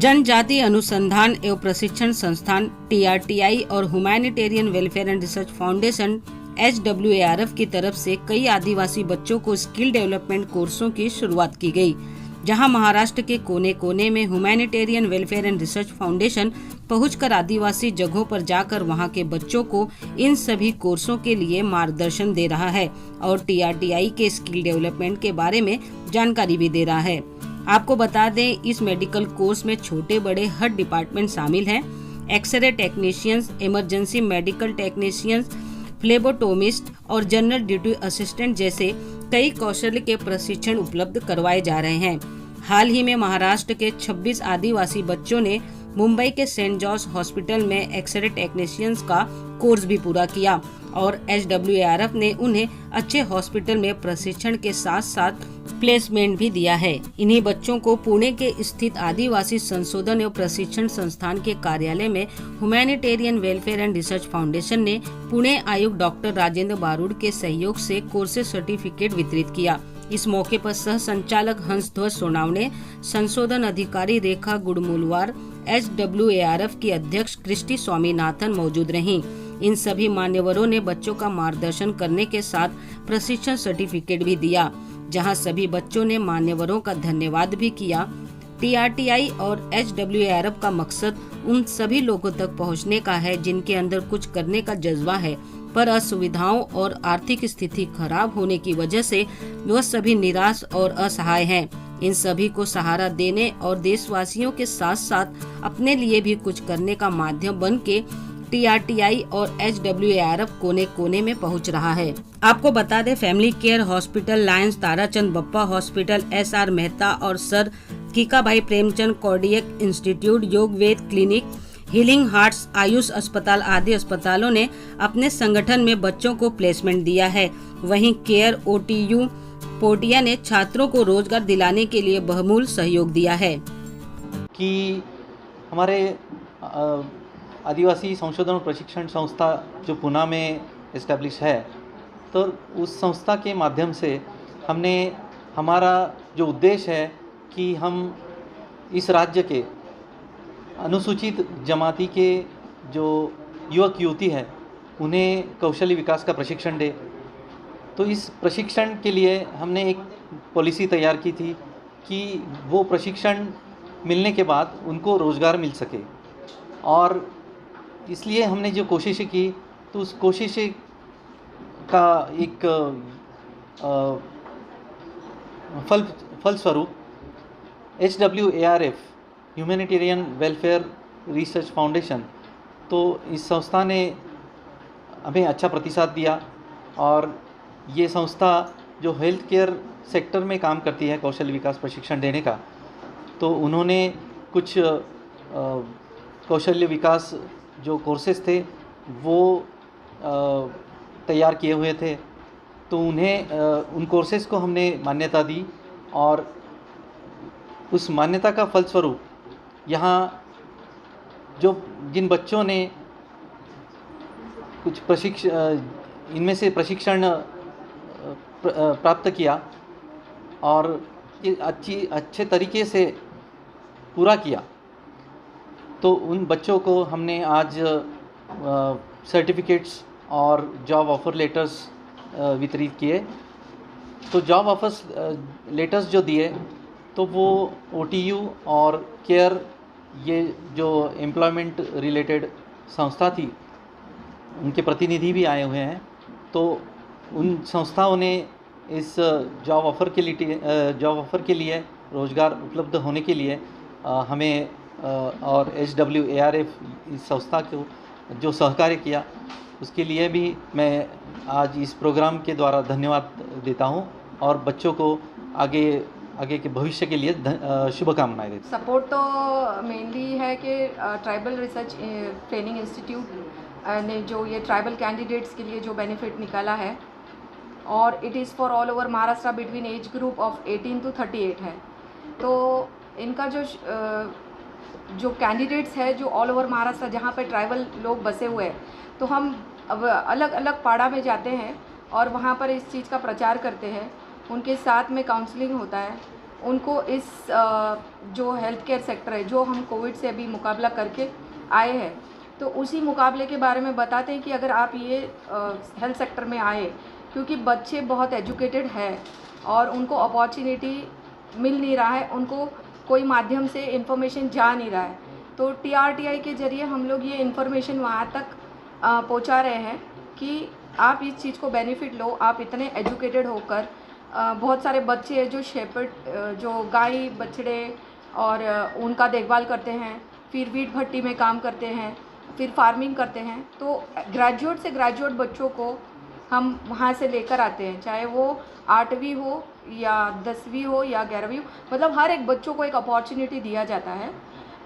जनजाति अनुसंधान एवं प्रशिक्षण संस्थान TRTI और humanitarian welfare and research foundation HWARF की तरफ से कई आदिवासी बच्चों को स्किल डेवलपमेंट कोर्सों की शुरुआत की गई, जहां महाराष्ट्र के कोने कोने में humanitarian welfare and research foundation पहुंचकर आदिवासी जगहों पर जाकर वहां के बच्चों को इन सभी कोर्सों के लिए मार्गदर्शन दे रहा है और TRTI के स्किल डेवलपमेंट के बारे में जानकारी भी दे रहा है। आपको बता दें, इस मेडिकल कोर्स में छोटे बड़े हर डिपार्टमेंट शामिल हैं। X-ray technicians, emergency medical technicians, phlebotomist और जनरल ड्यूटी असिस्टेंट जैसे कई कौशल के प्रशिक्षण उपलब्ध करवाए जा रहे हैं। हाल ही में महाराष्ट्र के 26 आदिवासी बच्चों ने मुंबई के सेंट जॉर्ज हॉस्पिटल में एक्सरे टेक्नीशियंस का कोर्स भी पूरा किया और HWARF ने उन्हें अच्छे हॉस्पिटल में प्रशिक्षण के साथ साथ प्लेसमेंट भी दिया है। इन्हीं बच्चों को पुणे के स्थित आदिवासी संशोधन एवं प्रशिक्षण संस्थान के कार्यालय में humanitarian welfare and research foundation ने पुणे आयुक्त डॉक्टर राजेंद्र बारूड के सहयोग से कोर्स सर्टिफिकेट वितरित किया। इस मौके पर सह संचालक हंसध्वज सोनावणे, संशोधन अधिकारी रेखा गुड़मुलवार, HWARF की अध्यक्ष क्रिस्टी स्वामीनाथन मौजूद रहीं। इन सभी मान्यवरों ने बच्चों का मार्गदर्शन करने के साथ प्रशिक्षण सर्टिफिकेट भी दिया, जहां सभी बच्चों ने मान्यवरों का धन्यवाद भी किया। TRTI और HWARF का मकसद उन सभी लोगों तक पहुंचने का है जिनके अंदर कुछ करने का जज्बा है, पर असुविधाओं और आर्थिक स्थिति खराब होने की वजह से वह सभी निराश और असहाय हैं। इन सभी को सहारा देने और देशवासियों के साथ साथ अपने लिए भी कुछ करने का माध्यम बन के TRTI और HWARF कोने कोने में पहुंच रहा है। आपको बता दें, family care hospital, Lions Tarachand Bappa hospital, SR Mehta और सर कीकाबाई प्रेमचंद कार्डियक इंस्टीट्यूट, योग वेद क्लिनिक, हीलिंग हार्ट्स, आयुष अस्पताल आदि अस्पतालों ने अपने संगठन में बच्चों को प्लेसमेंट दिया है। वहीं केयर OTU पोटिया ने छात्रों को रोजगार दिलाने के लिए बहुमूल्य सहयोग दिया है। कि हमारे आदिवासी संशोधन और प्रशिक्षण संस्था जो पुणे में इस्टेब्लिश है, तो उस संस्था के माध्यम से हमने हमारा जो उद्देश्य है कि हम इस राज्य के अनुसूचित जमाती के जो युवक युवती है उन्हें कौशल विकास का प्रशिक्षण दे। तो इस प्रशिक्षण के लिए हमने एक पॉलिसी तैयार की थी कि वो प्रशिक्षण मिलने के बाद उनको रोज़गार मिल सके, और इसलिए हमने जो कोशिश की तो उस कोशिश का एक फलस्वरूप HWARF humanitarian welfare research foundation, तो इस संस्था ने हमें अच्छा प्रतिसाद दिया और ये संस्था जो हेल्थ केयर सेक्टर में काम करती है कौशल विकास प्रशिक्षण देने का, तो उन्होंने कुछ कौशल्य विकास जो कोर्सेज थे वो तैयार किए हुए थे, तो उन्हें उन कोर्सेज को हमने मान्यता दी और उस मान्यता का फलस्वरूप यहाँ जो जिन बच्चों ने कुछ इनमें से प्रशिक्षण प्राप्त किया और ये अच्छे तरीके से पूरा किया, तो उन बच्चों को हमने आज सर्टिफिकेट्स और जॉब ऑफ़र लेटर्स वितरित किए। तो जॉब ऑफर्स लेटर्स जो दिए तो वो OTU और केयर, ये जो एम्प्लॉयमेंट रिलेटेड संस्था थी, उनके प्रतिनिधि भी आए हुए हैं। तो उन संस्थाओं ने इस जॉब ऑफ़र के लिए रोज़गार उपलब्ध होने के लिए हमें और HWARF इस संस्था को जो सहकार्य किया, उसके लिए भी मैं आज इस प्रोग्राम के द्वारा धन्यवाद देता हूं और बच्चों को आगे के भविष्य के लिए शुभकामनाएं देता हूं। सपोर्ट तो मेनली है कि ट्राइबल रिसर्च ट्रेनिंग इंस्टीट्यूट ने जो ये ट्राइबल कैंडिडेट्स के लिए जो बेनिफिट निकाला है, और it is for all over Maharashtra between age group of 18 to 38 है। तो इनका जो कैंडिडेट्स है जो ऑल ओवर महाराष्ट्र जहाँ पे ट्राइबल लोग बसे हुए हैं, तो हम अब अलग अलग पाड़ा में जाते हैं और वहाँ पर इस चीज़ का प्रचार करते हैं। उनके साथ में काउंसलिंग होता है उनको इस जो हेल्थ केयर सेक्टर है, जो हम कोविड से अभी मुकाबला करके आए हैं, तो उसी मुकाबले के बारे में बताते हैं कि अगर आप ये हेल्थ सेक्टर में आए, क्योंकि बच्चे बहुत एजुकेटेड है और उनको अपॉर्चुनिटी मिल नहीं रहा है, उनको कोई माध्यम से इन्फॉर्मेशन जा नहीं रहा है, तो TRTI के ज़रिए हम लोग ये इन्फॉर्मेशन वहाँ तक पहुँचा रहे हैं कि आप इस चीज़ को बेनिफिट लो। आप इतने एजुकेटेड होकर बहुत सारे बच्चे हैं जो शेपर्ड, जो गाय बछड़े और उनका देखभाल करते हैं, फिर वीट भट्टी में काम करते हैं, फिर फार्मिंग करते हैं, तो ग्रेजुएट से ग्रेजुएट बच्चों को हम वहाँ से लेकर आते हैं, चाहे वो 8वीं हो या 10वीं हो या 11वीं हो, मतलब हर एक बच्चों को एक अपॉर्चुनिटी दिया जाता है।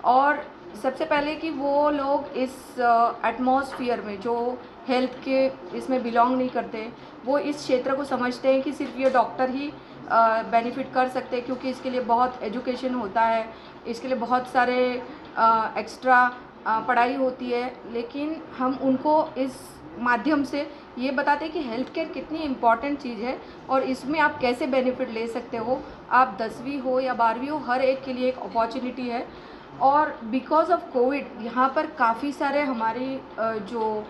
और सबसे पहले कि वो लोग इस एटमॉस्फेयर में जो हेल्थ के इसमें बिलोंग नहीं करते, वो इस क्षेत्र को समझते हैं कि सिर्फ ये डॉक्टर ही बेनिफिट कर सकते हैं, क्योंकि इसके लिए बहुत एजुकेशन होता है, इसके लिए बहुत सारे एक्स्ट्रा पढ़ाई होती है। लेकिन हम उनको इस माध्यम से ये बताते हैं कि हेल्थ केयर कितनी इम्पॉर्टेंट चीज़ है और इसमें आप कैसे बेनिफिट ले सकते हो। आप 10वीं हो या 12वीं हो, हर एक के लिए एक अपॉर्चुनिटी है। और बिकॉज ऑफ कोविड यहाँ पर काफ़ी सारे हमारी जो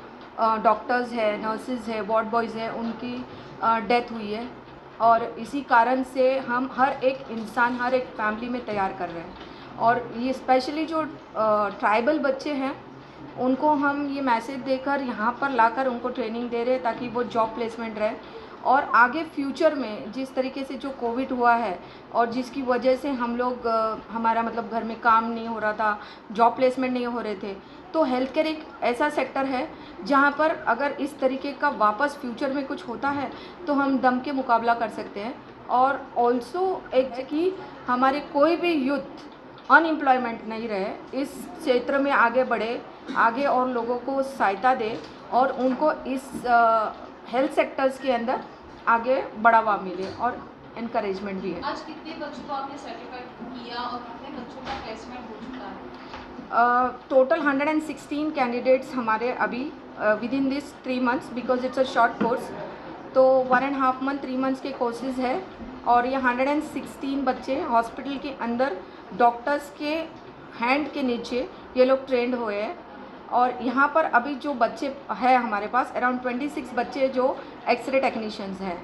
डॉक्टर्स है, नर्सेज है, वार्ड बॉयज़ है, उनकी डेथ हुई है, और इसी कारण से हम हर एक इंसान, हर एक फैमिली में तैयार कर रहे हैं। और ये स्पेशली जो ट्राइबल बच्चे हैं, उनको हम ये मैसेज देकर यहाँ पर लाकर उनको ट्रेनिंग दे रहे हैं ताकि वो जॉब प्लेसमेंट रहे। और आगे फ्यूचर में जिस तरीके से जो कोविड हुआ है और जिसकी वजह से हम लोग हमारा मतलब घर में काम नहीं हो रहा था, जॉब प्लेसमेंट नहीं हो रहे थे, तो हेल्थ केयर एक ऐसा सेक्टर है जहाँ पर अगर इस तरीके का वापस फ्यूचर में कुछ होता है तो हम दम के मुकाबला कर सकते हैं। और ऑल्सो एक कि हमारे कोई भी यूथ अनएम्प्लॉयमेंट नहीं रहे, इस क्षेत्र में आगे बढ़े, आगे और लोगों को सहायता दे और उनको इस हेल्थ सेक्टर्स के अंदर आगे बढ़ावा मिले और इनकरेजमेंट भी है। आज कितने बच्चों को आपने सर्टिफाइड किया और कितने बच्चों का प्लेसमेंट हो चुका है? टोटल 116 कैंडिडेट्स हमारे अभी with in this 3 months, because it's a short course, तो 1.5 month 3 months के कोर्सेज है। और ये 116 बच्चे हॉस्पिटल के अंदर डॉक्टर्स के हैंड के नीचे ये लोग ट्रेंड हुए हैं। और यहाँ पर अभी जो बच्चे हैं हमारे पास अराउंड 26 बच्चे जो एक्सरे टेक्नीशियंस हैं।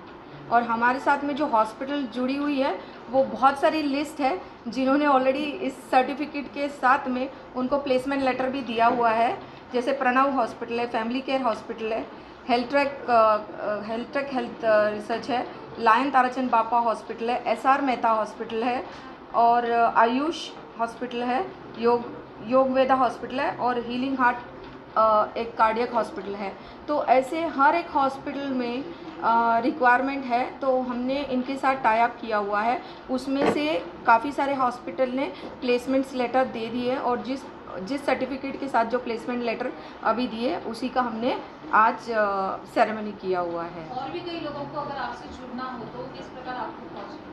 और हमारे साथ में जो हॉस्पिटल जुड़ी हुई है वो बहुत सारी लिस्ट है जिन्होंने ऑलरेडी इस सर्टिफिकेट के साथ में उनको प्लेसमेंट लेटर भी दिया हुआ है, जैसे प्रणव हॉस्पिटल है, फैमिली केयर हॉस्पिटल है, हेल्थ ट्रैक हेल्थ रिसर्च है, लायन ताराचंद बापा हॉस्पिटल है, SR मेहता हॉस्पिटल है, और आयुष हॉस्पिटल है, योग वेदा हॉस्पिटल है, और हीलिंग हार्ट एक कार्डियक हॉस्पिटल है। तो ऐसे हर एक हॉस्पिटल में रिक्वायरमेंट है, तो हमने इनके साथ टाई अप किया हुआ है। उसमें से काफ़ी सारे हॉस्पिटल ने प्लेसमेंट्स लेटर दे दिए और जिस सर्टिफिकेट के साथ जो प्लेसमेंट लेटर अभी दिए उसी का हमने आज सेरेमनी किया हुआ है। और भी कई लोगों को अगर आपसे जुड़ना हो तो किस प्रकार आपको पहुँचना?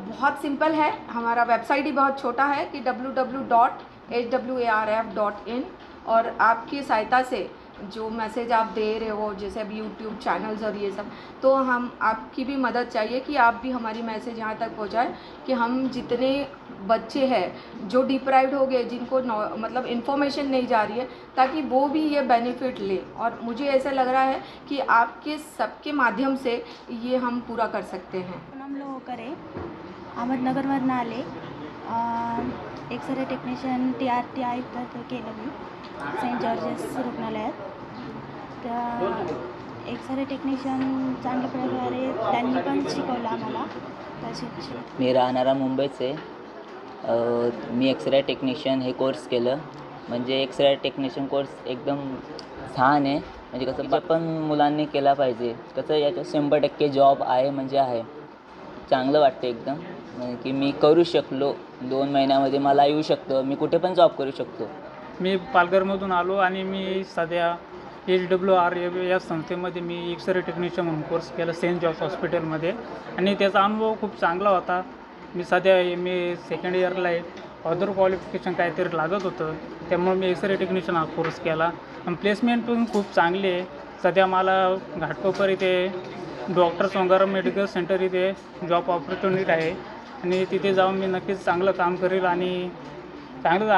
बहुत सिंपल है, हमारा वेबसाइट ही बहुत छोटा है कि www.hwarf.in, और आपकी सहायता से जो मैसेज आप दे रहे हो, जैसे अभी यूट्यूब चैनल्स और ये सब, तो हम आपकी भी मदद चाहिए कि आप भी हमारी मैसेज यहाँ तक पहुँचाएं कि हम जितने बच्चे हैं जो डिप्राइव्ड हो गए, जिनको मतलब इन्फॉर्मेशन नहीं जा रही है, ताकि वो भी ये बेनिफिट ले। और मुझे ऐसा लग रहा है कि आपके सबके माध्यम से ये हम पूरा कर सकते हैं। पूनम लोहकरे अहमदनगरमधून आले. एक्सरे टेक्निशियन TRTI तर केलं मी सेंट जॉर्जेस रुग्णालयात. तर एक्सरे टेक्निशियन चांगल्या प्रकारे त्यांनी पण शिकवलं आम्हाला. तसेच मी राहणारा मुंबईचे. मी एक्सरे टेक्निशियन हे कोर्स केलं. म्हणजे एक्सरे टेक्निशियन कोर्स एकदम छान आहे. म्हणजे कसं पण मुलांनी केला पाहिजे. कसं याच्यात 100% जॉब आहे म्हणजे आहे. चांगलं वाटतं एकदम की मी करू शकलो. 2 महिन्यामध्ये मला येऊ शकतं. मी कुठे पण जॉब करू शकतो. मी पालघरमधून आलो आणि मी सध्या HWRF या संस्थेमध्ये मी एक्सरे टेक्निशियन म्हणून कोर्स केला सेंट जॉर्ज हॉस्पिटलमध्ये आणि त्याचा अनुभव खूप चांगला होता. मी सध्या मी सेकंड इयरला आहे. अदर क्वालिफिकेशन काहीतरी लागत होतं त्यामुळे मी एक्सरे टेक्निशियन हा कोर्स केला आणि प्लेसमेंट पण खूप चांगली आहे. सध्या मला घाटकोपर इथे डॉक्टर सोंगाराम मेडिकल सेंटर इथे जॉब ऑपॉर्च्युनिटी आहे आणि तिथे जाऊन मी नक्कीच चांगलं काम करेल आणि चांगलं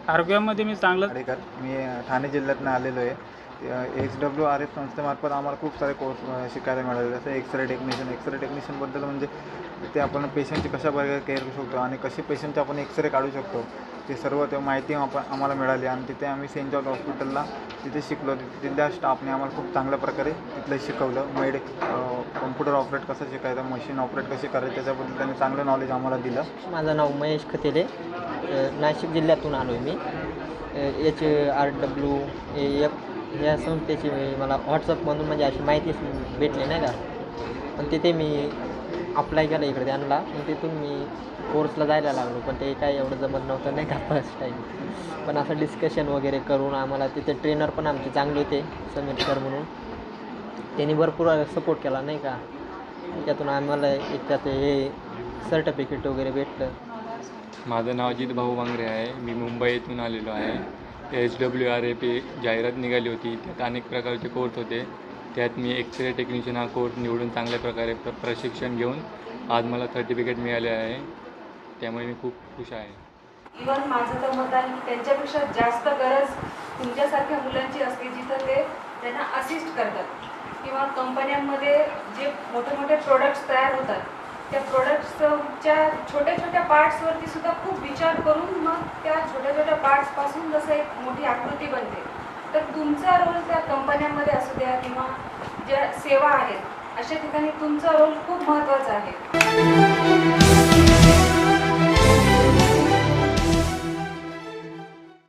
आरोग्यामध्ये मी चांगलं खाडेकर. मी ठाणे जिल्ह्यातनं आलेलो आहे. HWRF संस्थेमार्फत आम्हाला खूप सारे कोर्स शिकायला मिळाले. जसं एक्सरे टेक्निशियनबद्दल म्हणजे ते आपण पेशंटची कशा प्रकारे केअर करू शकतो आणि कशी पेशंटचे आपण एक्सरे काढू शकतो ते सर्व ते माहिती आम्हाला मिळाली. आणि तिथे आम्ही सेंट जॉर्ज हॉस्पिटलला तिथे शिकलो. तिथल्या स्टाफने आम्हाला खूप चांगल्या प्रकारे तिथलं शिकवलं. कॉम्प्युटर ऑपरेट कसं शिकायचं, मशीन ऑपरेट कशी करायची त्याच्याबद्दल त्यांनी चांगलं नॉलेज आम्हाला दिलं. माझं नाव महेश खतेले, नाशिक जिल्ह्यातून आलो आहे मी. HRWAF या संस्थेची मला व्हॉट्सअपमधून म्हणजे अशी माहिती भेटली नाही का, पण तिथे मी अप्लाय केलं इकडे त्यांना. मग तिथून मी कोर्सला जायला लागलो, पण ते काय एवढं जमत नव्हतं नाही का फर्स्ट टाईम. पण असं डिस्कशन वगैरे करून आम्हाला तिथे ट्रेनर पण आमचे चांगले होते, समीर सर म्हणून. त्यांनी भरपूर सपोर्ट केला नाही का. त्यातून आम्हाला एक त्यात हे सर्टिफिकेट वगैरे भेटलं. माझं नाव अजित भाऊ वांगरे आहे. मी मुंबईतून आलेलो आहे. HWRF जाहिरात निघाली होती. त्यात अनेक प्रकारचे कोर्स होते. त्यात मी एक्सरे टेक्निशियन हा कोर्स निवडून चांगल्या प्रकारे प्रशिक्षण घेऊन आज मला सर्टिफिकेट मिळाले आहे. त्यामुळे मी खूप खुश आहे. इव्हन माझं तर मत आहे की त्यांच्यापेक्षा जास्त गरज तुमच्यासारख्या मुलांची असते, जिथं ते त्यांना असिस्ट करतात किंवा कंपन्यांमध्ये जे मोठे मोठे प्रोडक्ट्स तयार होतात त्या प्रोडक्ट्सच्या छोट्या छोट्या पार्ट्सवरती सुद्धा खूप विचार करून मग त्या छोट्या छोट्या पार्ट्सपासून जसं एक मोठी आकृती बनते. तर तुमचा रोल त्या कंपन्यांमध्ये असू द्या किंवा ज्या सेवा आहेत अशा ठिकाणी तुमचा रोल खूप महत्त्वाचा आहे.